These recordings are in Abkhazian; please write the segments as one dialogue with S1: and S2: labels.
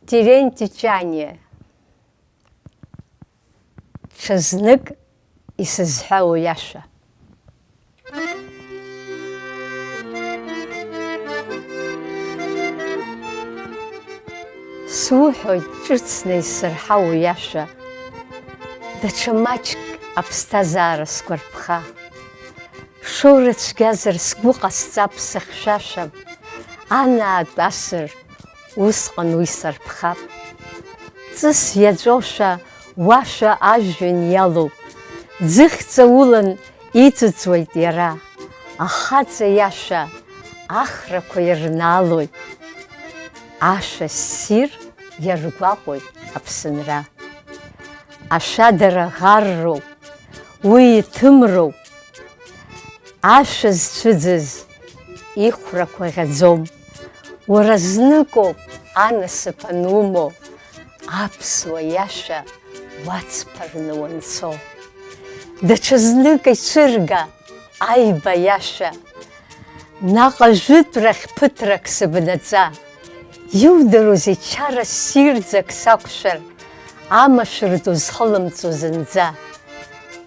S1: Терентий Чание. Ҽазнык исызҳәало иаша. Суҳәоит ҿыцны исырҳало иаша, даҽа маҷк аԥсҭазаара сгәарԥха. Шоура цәгьазар сгәы ҟасҵап, сыхьшәашәап, анаатә асыр усҟан уи сарԥхап. Ҵыс иаҵәоушәа уашәа ажәҩан иалоуп, ӡыхьӡа улан иҵыҵуеит иара, ахаҵа иаша ахрақәа ирнаалоит, ашәа ссир иаргәаҟуеит Аԥсынра. Ашәадара ӷарроуп, уи иҭымроуп, ашәа зцәыӡыз ихәрақәа ӷьаӡом. Уара зныкоуп анасыԥ анумоу, аԥсуа иаша уацԥарны уанцо. Даҽа знык ицәырга аиба иаша, наҟ ажәытәрахь ԥыҭрак сыбнаӡа. Иудыруазеи чара ссирӡак сақәшәар, амашәыр ду зхылымҵо зынӡа.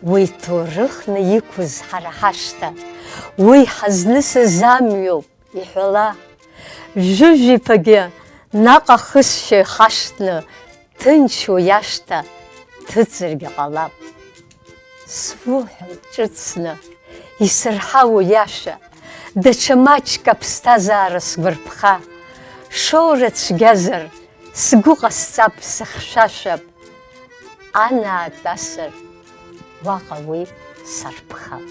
S1: Уи ҭоурыхны иқәыз ҳара ҳашҭа, уи ҳазнысыз амҩоуп иҳәала. Жәыжә-иԥагьы наҟ ахысшьа ихашҭны, ҭынч уи ашҭа ҭыҵыргьы ҟалап. Суҳәоит ҿыцны исырҳало иаша, даҽа маҷк аԥсҭазаара сгәарԥха. Шоура цәгьазар сгәы ҟасҵап, сыхьшәашәап, анаатә асыр уаҟа уи сарԥхап.